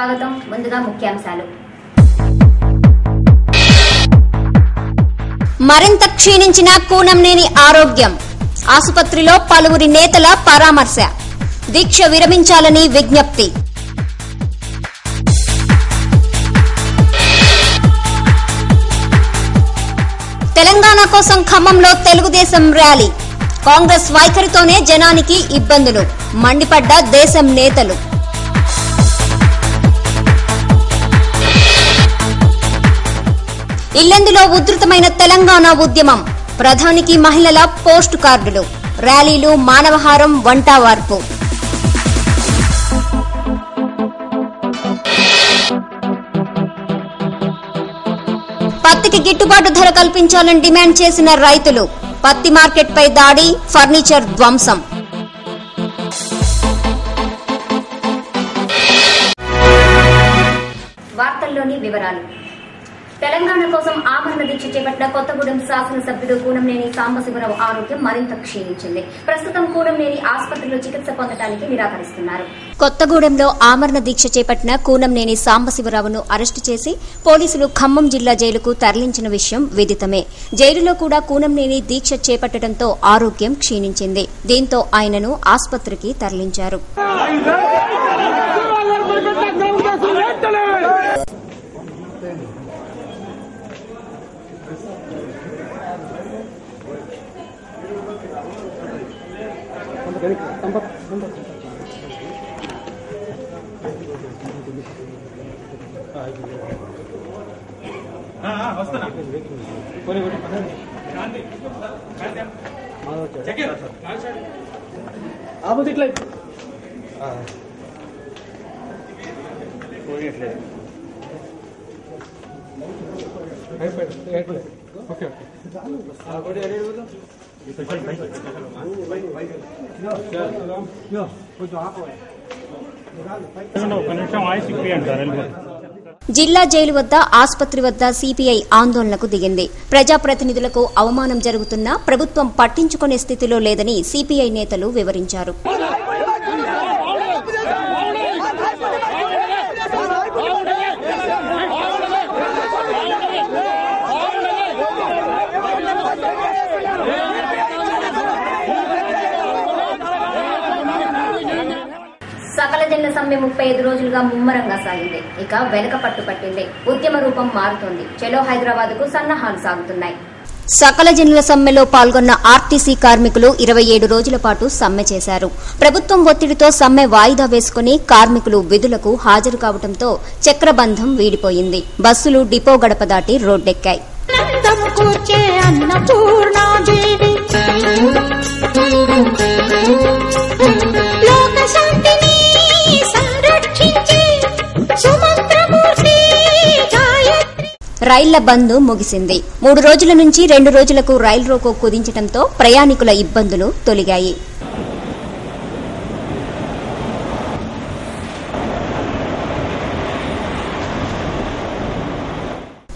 స్వాగతం. ముందుగా ముఖ్యాంశాలు. మరింత క్షీణించిన కూనంనేని ఆరోగ్యం. ఆసుపత్రిలో పలువురి నేతల పరామర్శ. దీక్ష విరమించాలని విజ్ఞప్తి. తెలంగాణ కోసం ఖమ్మంలో తెలుగుదేశం ర్యాలీ. కాంగ్రెస్ వైఖరితోనే జనానికి ఇబ్బందులు మండిపడ్డ దేశం నేతలు. ఇల్లెందులో ఉధృతమైన తెలంగాణ ఉద్యమం. ప్రధానికి మహిళల పోస్టు కార్డులు, ర్యాలీలు, మానవహారం, వంటావార్పు. పత్తికి గిట్టుబాటు ధర కల్పించాలని డిమాండ్ చేసిన రైతులు. పత్తి మార్కెట్పై దాడి, ఫర్నిచర్ ధ్వంసం. వార్తల్లోని వివరాలు. తెలంగాణ కోసం ఆమరణ దీక్ష చేపట్టిన కొత్తగూడెం శాసనసభ్యుడు కూనంనేని సాంబశివరావు ఆరోగ్యం మరింత క్షీణించింది. ప్రస్తుతం కూనంనేని ఆసుపత్రిలో చికిత్స పొందడానికి నిరాకరిస్తున్నారు. కొత్తగూడెంలో ఆమరణ దీక్ష చేపట్టిన కూనంనేని సాంబశివరావును అరెస్టు చేసి పోలీసులు ఖమ్మం జిల్లా జైలుకు తరలించిన విషయం విదితమే. జైలులో కూడా కూనంనేని దీక్ష చేపట్టడంతో ఆరోగ్యం క్షీణించింది. దీంతో ఆయనను ఆసుపత్రికి తరలించారు. జిల్లా జైలు వద్ద, ఆసుపత్రి వద్ద సిపిఐ ఆందోళనకు దిగింది. ప్రజాప్రతినిధులకు అవమానం జరుగుతున్నా ప్రభుత్వం పట్టించుకునే స్థితిలో లేదని సిపిఐ నేతలు వివరించారు. సకల జనుల సమ్మె 35 రోజులుగా ముమ్మరంగా సాగింది. ఇక వెనక పట్టు పట్టింది. ఉద్యమ రూపం మారుతోంది. చలో హైదరాబాద్ కు సన్నాహాలు సాగుతున్నాయి. సకల జనుల సమ్మెలో పాల్గొన్న ఆర్టీసీ కార్మికులు 27 రోజుల పాటు సమ్మె చేశారు. ప్రభుత్వం ఒత్తిడితో సమ్మె వాయిదా వేసుకుని కార్మికులు విధులకు హాజరు కావడంతో చక్రబంధం వీడిపోయింది. బస్సులు డిపో గడప దాటి రోడ్డెక్కాయి. రైళ్ల బంద్ ముగిసింది. 3 రోజుల నుంచి 2 రోజులకు రైలు రోకో కుదించడంతో ప్రయాణికుల ఇబ్బందులు తొలగాయి.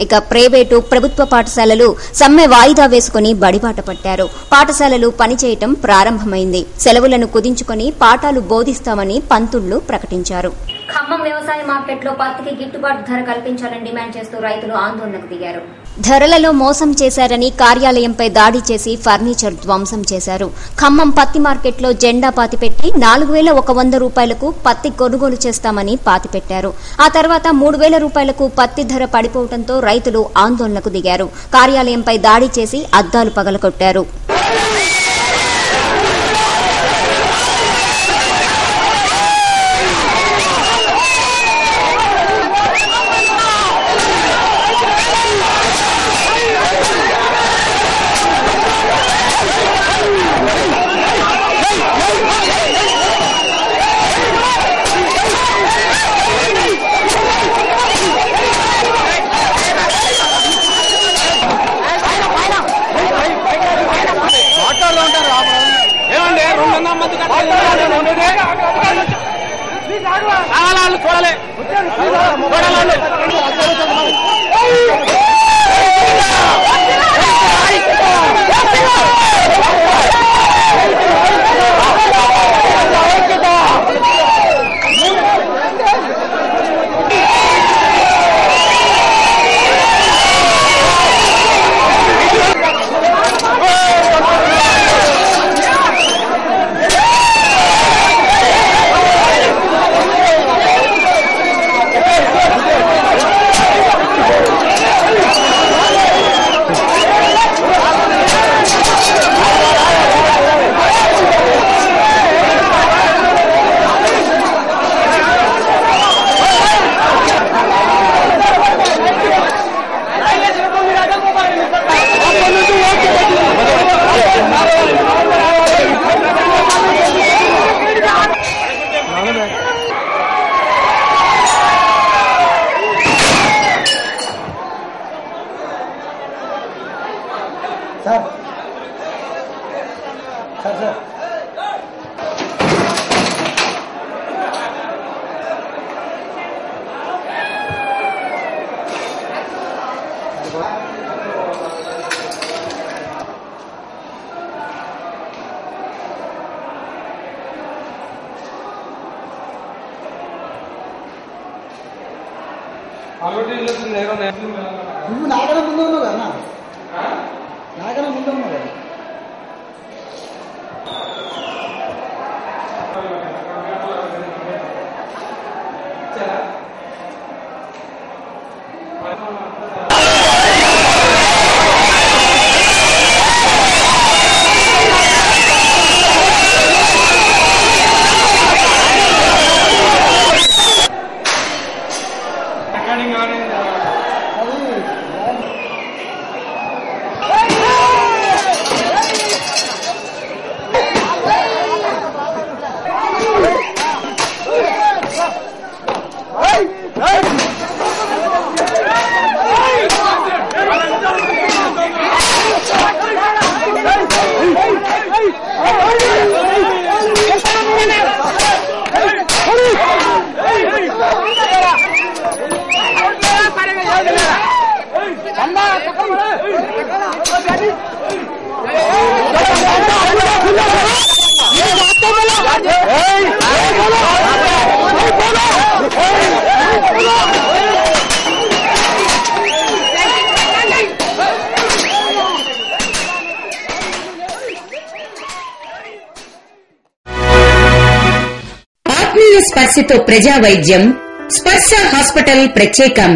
ఇక ప్రైవేటు, ప్రభుత్వ పాఠశాలలు సమ్మె వాయిదా వేసుకుని బడిబాట పట్టారు. పాఠశాలలు పనిచేయటం ప్రారంభమైంది. సెలవులను కుదించుకుని పాఠాలు బోధిస్తామని పంతుళ్లు ప్రకటించారు. ఖమ్మం వ్యవసాయ మార్కెట్లో పత్తికి గిట్టుబాటు ధర కల్పించాలని డిమాండ్ చేస్తూ రైతులు ఆందోళనకు దిగారు. ధరలలో మోసం చేశారని కార్యాలయంపై దాడి చేసి ఫర్నిచర్ ధ్వంసం చేశారు. ఖమ్మం పత్తి మార్కెట్లో జెండా పాతిపెట్టి 4,100 రూపాయలకు పత్తి కొనుగోలు చేస్తామని పాతిపెట్టారు. ఆ తర్వాత 3,000 రూపాయలకు పత్తి ధర పడిపోవడంతో రైతులు ఆందోళనకు దిగారు. కార్యాలయంపై దాడి చేసి అద్దాలు పగలగొట్టారు. నువ్వు నాకన్నా ముందు ఉన్నావు కదా, నాకన్నా ముందు ఉన్నావు కదా. స్పర్శతో ప్రజా వైద్యం స్పర్శ హాస్పిటల్ ప్రత్యేకం.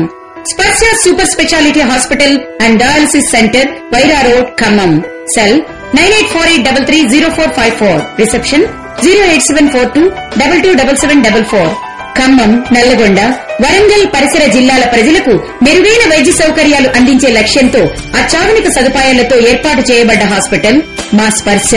స్పర్శ super speciality hospital and dialysis centre, Wyra road, Khammam. Cell 9848330454. Reception 08742227744. Khammam, Nalgonda, Warangal పరిసర జిల్లాల ప్రజలకు మెరుగైన వైద్య సౌకర్యాలు అందించే లక్ష్యంతో అత్యాధునిక సదుపాయాలతో ఏర్పాటు చేయబడ్డ హాస్పిటల్ మా స్పర్శ.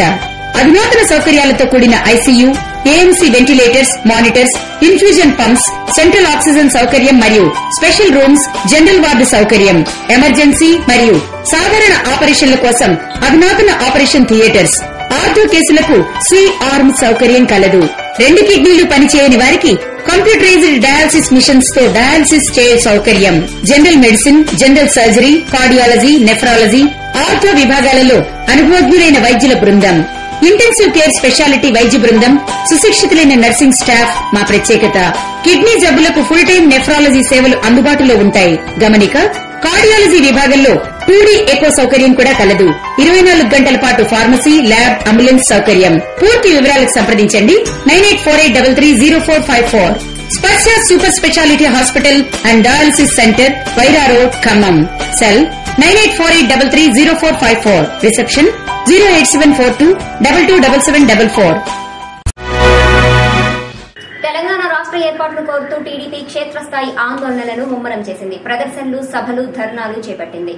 అధునాతన సౌకర్యాలతో కూడిన ICU, AMC ventilators, monitors, infusion pumps, central oxygen సౌకర్యం మరియు స్పెషల్ రూమ్స్, జనరల్ వార్డు సౌకర్యం, ఎమర్జెన్సీ మరియు సాధారణ ఆపరేషన్ల కోసం అధునాతన ఆపరేషన్ థియేటర్స్, ఆర్థో కేసులకు C-ఆర్మ్ సౌకర్యం కలదు. 2 కిడ్నీలు పనిచేయని వారికి కంప్యూటరైజ్డ్ డయాలసిస్ మిషన్స్ తో డయాలసిస్ చేయే సౌకర్యం. General medicine, general surgery, cardiology, nephrology, ortho విభాగాలలో అనుభవజ్ఞులైన వైద్యుల బృందం. ఇంటెన్సివ్ కేర్ స్పెషాలిటీ వైద్య బృందం, సుశిక్షితులైన నర్సింగ్ స్టాఫ్ మా ప్రత్యేకత. కిడ్నీ జబ్బులకు ఫుల్ టైం నెఫ్రాలజీ సేవలు అందుబాటులో ఉంటాయి. గమనిక, కార్డియాలజీ విభాగంలో 2D ఎకో సౌకర్యం కూడా కలదు. 24 గంటల పాటు ఫార్మసీ, ల్యాబ్, అంబులెన్స్ సౌకర్యం. పూర్తి వివరాలకు సంప్రదించండి 9848330454. స్పర్శ super speciality hospital and dialysis centre, Wyra road, Khammam. Cell 9848330454. Reception 08742227744. Telangana రాష్ట్ర ఏర్పాటును కోరుతూ టీడీపీ క్షేత్రస్థాయి ఆందోళనలను ముమ్మరం చేసింది. ప్రదర్శనలు, సభలు, ధర్నాలు చేపట్టింది.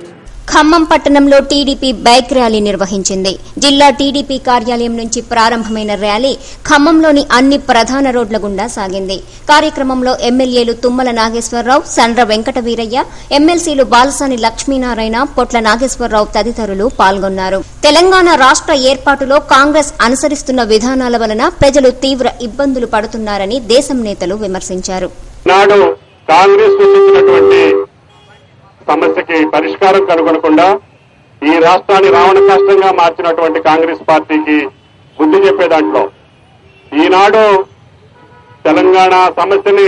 ఖమ్మం పట్టణంలో టీడీపీ బైక్ ర్యాలీ నిర్వహించింది. జిల్లా టీడీపీ కార్యాలయం నుంచి ప్రారంభమైన ర్యాలీ ఖమ్మంలోని అన్ని ప్రధాన రోడ్ల గుండా సాగింది. కార్యక్రమంలో ఎమ్మెల్యేలు తుమ్మల నాగేశ్వరరావు, సండ్ర వెంకట వీరయ్య, ఎమ్మెల్సీలు బాలసాని లక్ష్మీనారాయణ, పొట్ల నాగేశ్వరరావు తదితరులు పాల్గొన్నారు. తెలంగాణ రాష్ట్ర ఏర్పాటులో కాంగ్రెస్ అనుసరిస్తున్న విధానాల వలన ప్రజలు తీవ్ర ఇబ్బందులు పడుతున్నారని దేశం నేతలు విమర్శించారు. నాడు కాంగ్రెస్ సమస్యకి పరిష్కారం కనుగొనకుండా ఈ రాష్ట్రాన్ని రావణ కష్టంగా మార్చినటువంటి కాంగ్రెస్ పార్టీకి బుద్ధి చెప్పే దాంట్లో ఈనాడు తెలంగాణ సమస్యని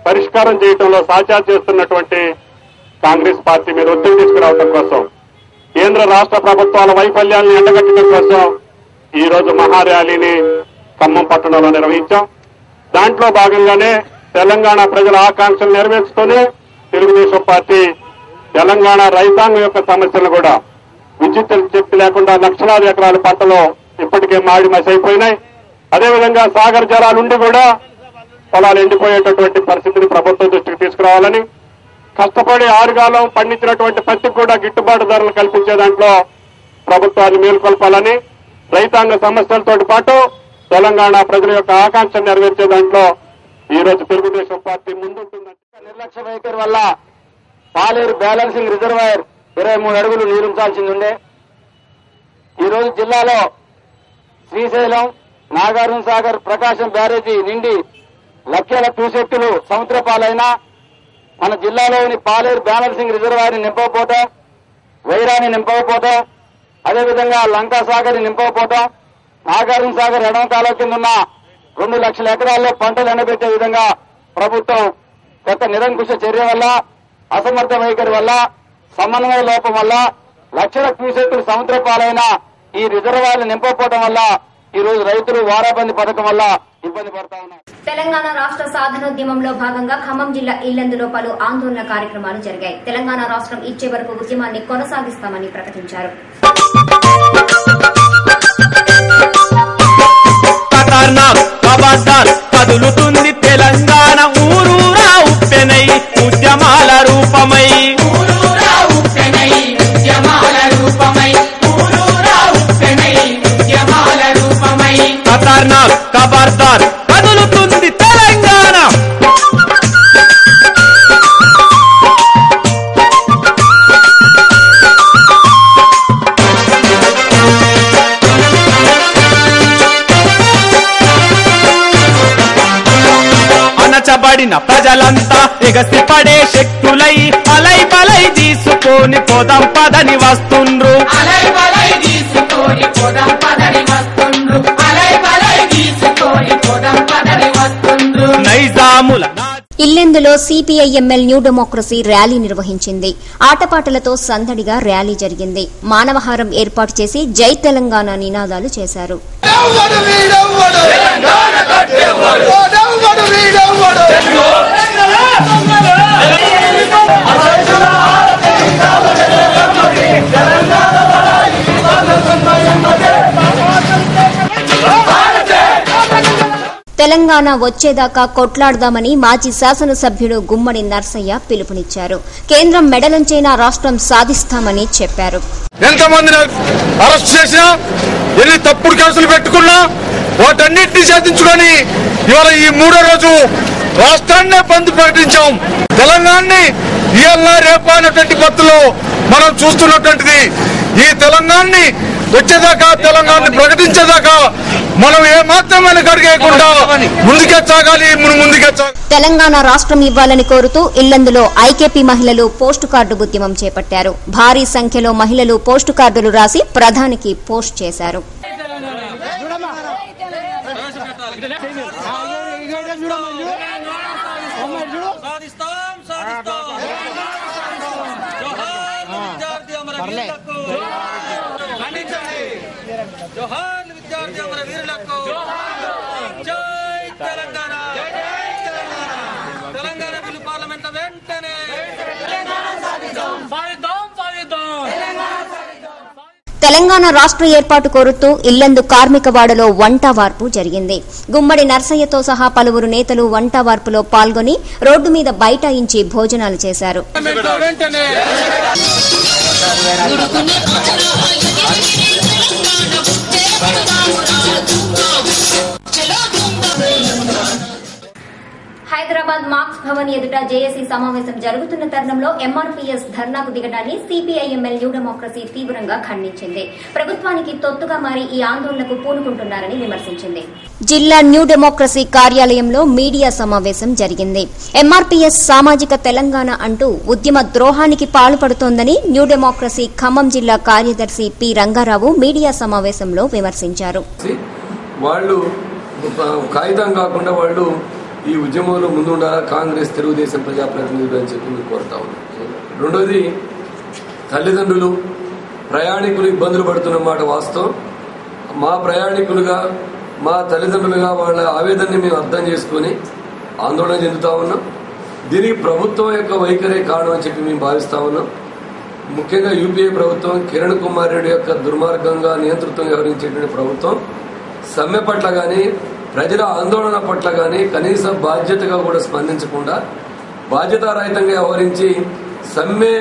పరిష్కారం చేయడంలో సాధ్యం చేస్తున్నటువంటి కాంగ్రెస్ పార్టీ మీద ఒత్తిడి తీసుకురావడం కోసం, కేంద్ర రాష్ట్ర ప్రభుత్వాల వైఫల్యాలను ఎండగట్టడం కోసం ఈ రోజు మహార్యాలీని ఖమ్మం పట్టణంలో నిర్వహించాం. దాంట్లో భాగంగానే తెలంగాణ ప్రజల ఆకాంక్షలు నెరవేర్చుతూనే తెలుగుదేశం పార్టీ తెలంగాణ రైతాంగం యొక్క సమస్యలు కూడా విద్యుత్ శక్తి లేకుండా లక్షలాది ఎకరాల పంటలు ఇప్పటికే మాడి మసైపోయినాయి. అదేవిధంగా సాగర్ జలాలుండి కూడా పొలాలు ఎండిపోయేటటువంటి పరిస్థితిని ప్రభుత్వం దృష్టికి తీసుకురావాలని, కష్టపడి ఆరుగాలం పండించినటువంటి పత్తికి కూడా గిట్టుబాటు ధరలు కల్పించే దాంట్లో ప్రభుత్వాన్ని మేల్కొల్పాలని, రైతాంగ సమస్యలతో పాటు తెలంగాణ ప్రజల యొక్క ఆకాంక్ష నెరవేర్చే దాంట్లో ఈ రోజు తెలుగుదేశం పార్టీ ముందుంటుందంటే నిర్లక్ష్య వైఖరి వల్ల పాలేరు బ్యాలెన్సింగ్ రిజర్వాయర్ 23 అడుగులు నీరుంచాల్సింది ఉండే. ఈ రోజు జిల్లాలో శ్రీశైలం, నాగార్జున సాగర్, ప్రకాశం బ్యారేజీ నిండి లక్షల క్యూసెక్కులు సముద్ర పాలైనా మన జిల్లాలోని పాలేరు బ్యాలెన్సింగ్ రిజర్వాయర్ని నింపకపోవటం, వైరాన్ని నింపకపోవటం, అదేవిధంగా లంకా సాగర్ నింపకపోవటం, నాగార్జున సాగర్ ఎడమ కాలువ కింద ఉన్న 2 లక్షల ఎకరాల్లో పంటలు ఎండబెట్టే విధంగా ప్రభుత్వం గత నిరంకుశ చర్య వల్ల, అసమర్థ వైఖరి వల్ల, సమన్వయ లోపం వల్ల లక్షల క్యూసెక్కులు సముద్ర పాలైన ఈ రిజర్వాయర్లు నింపకపోవడం వల్ల ఈ రోజు రైతులు వారాబందీ పథకం వల్ల ఇబ్బంది పడతా ఉన్నారు. తెలంగాణ రాష్ట్ర సాధనోద్యమంలో భాగంగా ఖమ్మం జిల్లా ఇల్లందులో పలు ఆందోళన కార్యక్రమాలు జరిగాయి. తెలంగాణ రాష్ట్రం ఇచ్చే వరకు ఉద్యమాన్ని కొనసాగిస్తామని ప్రకటించారు. కదులుతుంది తెలంగాణ ఊరూరా ఉప్పెనై ఉద్యమాల రూపమై, ఖతర్నాక్ ఖబర్దార్ కదులుతుంది తెలంగాణ. అణచబడిన ప్రజలంతా ఎగసి పడే శక్తులై అలై బలై తీసుకొని పోదాం పదని వస్తుండ్రు. నైజాముల ఇల్లెందులో సిపిఐఎంఎల్ న్యూ డెమోక్రసీ ర్యాలీ నిర్వహించింది. ఆటపాటలతో సందడిగా ర్యాలీ జరిగింది. మానవహారం ఏర్పాటు చేసి జై తెలంగాణ నినాదాలు చేశారు. తెలంగాణ వచ్చేదాకా కొట్లాడదామని మాజీ శాసనసభ్యుడు గుమ్మడి నర్సయ్య పిలుపునిచ్చారు. కేంద్రం మెడలుంచైనా రాష్ట్రం సాధిస్తామని చెప్పారు. ఎంతమందిని అరెస్ట్ చేసినా, ఎన్ని తప్పుడు కేసులు పెట్టుకున్నా వాటన్నింటినీ సాధించుకొని ఇవాళ ఈ 3వ రోజు రాష్ట్రాన్నే బంద్ ప్రకటించాం. తెలంగాణని ఇవాళ రేపు అనేటువంటి పత్తులో మనం చూస్తున్నటువంటిది. ఈ తెలంగాణని వచ్చేదాకా, తెలంగాణని ప్రకటించేదాకా మనం ఏమాత్రం వెనకడిగేయకుండా ముందుకే సాగాలి. తెలంగాణ రాష్ట్రం ఇవ్వాలని కోరుతూ ఇల్లందులో ఐకేపీ మహిళలు పోస్టు కార్డు ఉద్యమం చేపట్టారు. భారీ సంఖ్యలో మహిళలు పోస్టు కార్డులు రాసి ప్రధానికి పోస్ట్ చేశారు. జోహార్ విద్యార్థి అమర వీరులకు, జై తెలంగాణ. తెలంగాణ బిల్లు పార్లమెంట్ వెంటనే తెలంగాణ రాష్ట్ర ఏర్పాటు కోరుతూ ఇల్లందు కార్మికవాడలో వంటవార్పు జరిగింది. గుమ్మడి నర్సయ్యతో సహా పలువురు నేతలు వంటవార్పులో పాల్గొని రోడ్డు మీద బైఠాయించి భోజనాలు చేశారు. హైదరాబాద్ మార్క్స్ భవన్ ఎదుట జేఏసీ సమావేశం జరుగుతున్న తరుణంలో ఎంఆర్పీఎస్ ధర్నాకు దిగడాన్ని సిపిఐఎంఎల్ న్యూ డెమోక్రసీ తీవ్రంగా ఖండించింది. ప్రభుత్వానికి తొత్తుగా మారి ఈ ఆందోళనకు పూనుకుంటున్నారని విమర్శించింది. జిల్లా న్యూ డెమోక్రసీ కార్యాలయంలో మీడియా సమావేశం జరిగింది. ఎంఆర్పీఎస్ సామాజిక తెలంగాణ అంటూ ఉద్యమ ద్రోహానికి పాల్పడుతోందని న్యూ డెమోక్రసీ ఖమ్మం జిల్లా కార్యదర్శి పి రంగారావు మీడియా సమావేశంలో విమర్శించారు. వాళ్ళు కాగితం కాకుండా వాళ్ళు ఈ ఉద్యమంలో ముందుండాలా కాంగ్రెస్, తెలుగుదేశం ప్రజాప్రతినిధులు అని చెప్పి మీరు కోరుతా ఉన్నాం. రెండోది, తల్లిదండ్రులు ప్రయాణికులు ఇబ్బందులు పడుతున్న మాట వాస్తవం. మా ప్రయాణికులుగా, మా తల్లిదండ్రులుగా వాళ్ళ ఆవేదనని మేము అర్థం చేసుకుని ఆందోళన చెందుతా ఉన్నాం. దీనికి ప్రభుత్వం యొక్క వైఖరే కారణం అని చెప్పి మేము భావిస్తా ఉన్నాం. ముఖ్యంగా యూపీఏ ప్రభుత్వం, కిరణ్ కుమార్ రెడ్డి యొక్క దుర్మార్గంగా నియంతృత్వం వ్యవహరించేటువంటి ప్రభుత్వం సమ్మె పట్ల గానీ, ప్రజల ఆందోళన పట్ల గానీ కనీస బాధ్యతగా కూడా స్పందించకుండా బాధ్యతారహితంగా వ్యవహరించి సమ్మె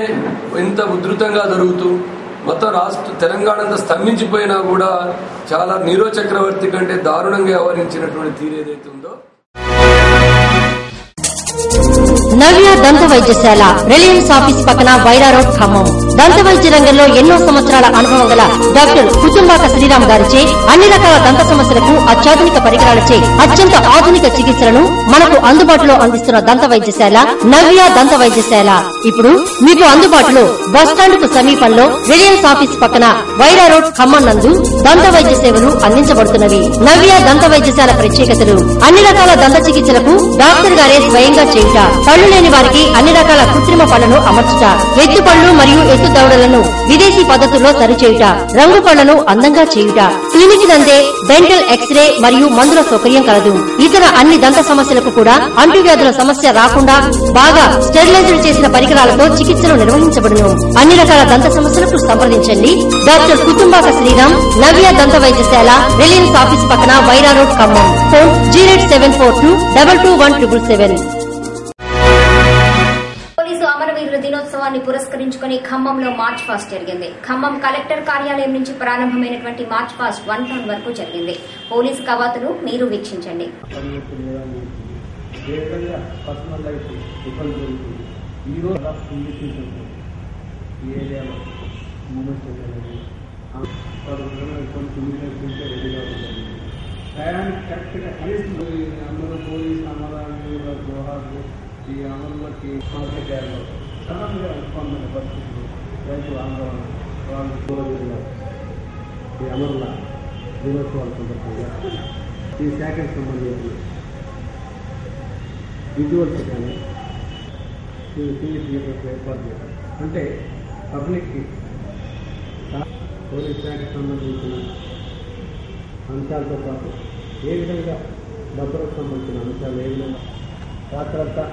ఇంత ఉధృతంగా జరుగుతూ మొత్తం తెలంగాణ అంతా స్తంభించిపోయినా కూడా చాలా నీరో చక్రవర్తి కంటే దారుణంగా వ్యవహరించినటువంటి తీరు ఏదైతే ఉందో నవ్య దంత వైద్యశాల, రిలయన్స్ ఆఫీస్ పక్కన వైరా రోడ్, ఖమ్మం. దంత వైద్య రంగంలో ఎన్నో సంవత్సరాల అనుభవం గల డాక్టర్ కుటుంబాక శ్రీరామ్ గారిచే అన్ని రకాల దంత సమస్యలకు అత్యాధునిక పరికరాలచే అత్యంత ఆధునిక చికిత్సలను మనకు అందుబాటులో అందిస్తున్న దంత వైద్యశాల నవ్య దంత వైద్యశాల ఇప్పుడు మీకు అందుబాటులో బస్టాండ్ కు సమీపంలో రిలయన్స్ ఆఫీస్ పక్కన వైరా రోడ్, ఖమ్మం నందు దంత వైద్య సేవలు అందించబడుతున్నవి. నవ్య దంత వైద్యశాల ప్రత్యేకతలు: అన్ని రకాల దంత చికిత్సలకు డాక్టర్ గారే స్వయంగా చేయుట, పళ్లు లేని వారికి అన్ని రకాల కృత్రిమ పళ్లను అమర్చుట, ఎత్తు పళ్లు మరియు ఎత్తు దవడలను విదేశీ పద్ధతుల్లో సరిచేయుట, రంగు పళ్లను అందంగా చేయుట, క్లినిక్ నందే డెంటల్ ఎక్స్రే మరియు మందుల సౌకర్యం కలదు. ఇతర అన్ని దంత సమస్యలకు కూడా అంటువ్యాధుల సమస్య రాకుండా బాగా స్టెరిలైజ్డ్ చేసిన పరికరాలతో చికిత్సలు నిర్వహించబడును. అన్ని రకాల దంత సమస్యలకు సంప్రదించండి డాక్టర్ కుటుంబాక శ్రీరామ్, నవ్య దంత వైద్యశాల, రిలయన్స్ ఆఫీస్ పక్కన Wyra road, Khammam. Phone 08742221777. Police అమరవీరుల దినోత్సవాన్ని పురస్కరించుకుని ఖమ్మంలో మార్చ్ పాస్ట్ జరిగింది. ఖమ్మం కలెక్టర్ కార్యాలయం నుంచి ప్రారంభమైనటువంటి మార్చ్ పాస్ట్ 1 టౌన్ వరకు జరిగింది. పోలీసు కవాతును మీరు వీక్షించండి. టయానికి కరెక్ట్గా కనీసం అందరూ పోలీసు అమరావతి జోహార్లు ఈ అమరులకి మాట్లాడారు. సడన్గా ఉత్పన్నమైన పరిస్థితులు, రైతు ఆందోళన, వాళ్ళు కోరుతున్నారు. ఈ అమరుల దినోత్సవాల సందర్భంగా ఈ శాఖకు సంబంధించిన విజువల్స్ కానీ టీవీ థియేటర్స్ ఏర్పాటు చేయడం అంటే పబ్లిక్కి పోలీస్ శాఖకు సంబంధించిన అంశాలతో పాటు ఏ విధంగా భద్రతకు సంబంధించిన అంశాలు ఏ విధంగా రాత్రంతా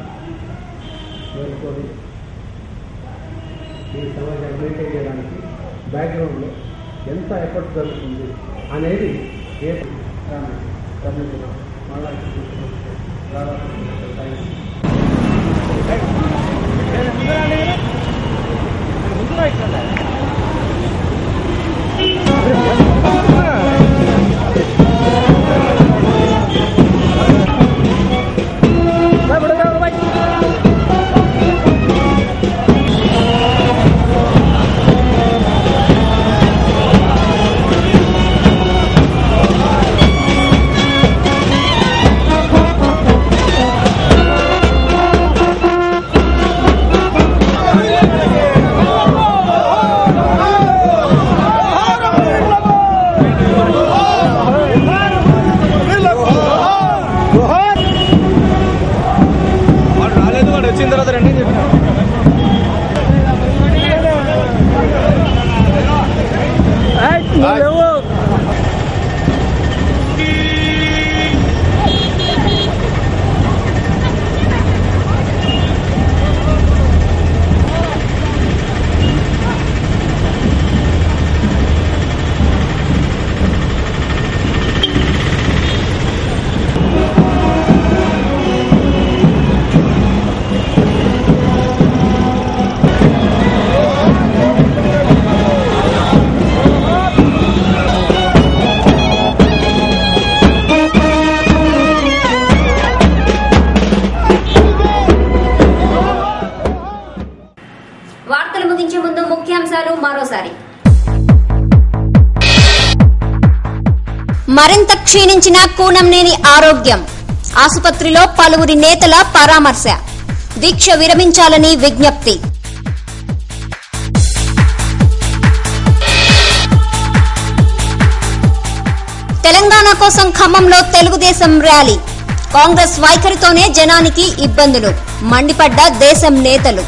మేలుకొని ఈ సమాజాన్ని మెయింటైన్ చేయడానికి బ్యాక్గ్రౌండ్లో ఎంత ఎఫర్ట్ జరుగుతుంది అనేది ఏ గమనించినాం. మళ్ళా వార్తలు ముగించే ముందు ముఖ్యాంశాలు మరోసారి. మరింత క్షీణించిన కూనంనేని ఆరోగ్యం, ఆసుపత్రిలో పలువురి నేతల పరామర్శ, దీక్ష విరమించాలని విజ్ఞప్తి. తెలంగాణ కోసం ఖమ్మంలో తెలుగుదేశం ర్యాలీ, కాంగ్రెస్ వైఖరితోనే జనానికి ఇబ్బందులు, మండిపడ్డ దేశం నేతలు.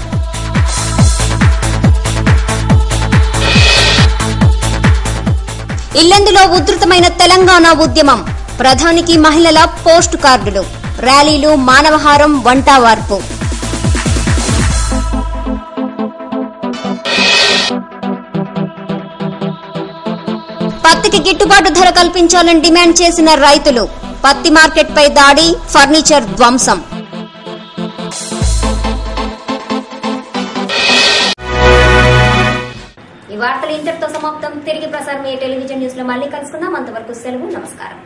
ఇల్లెందులో ఉధృతమైన తెలంగాణ ఉద్యమం, ప్రధానికి మహిళల పోస్టు కార్డులు, ర్యాలీలు, మానవహారం, వంటావార్పు. పత్తికి గిట్టుబాటు ధర కల్పించాలని డిమాండ్ చేసిన రైతులు, పత్తి మార్కెట్పై దాడి, ఫర్నిచర్ ధ్వంసం. ఈ వార్తలు ఇంతటితో సమాప్తం. తిరిగి ప్రసారం టెలివిజన్ న్యూస్ లో మళ్ళీ కలుసుకుందాం. అంతవరకు సెలవు, నమస్కారం.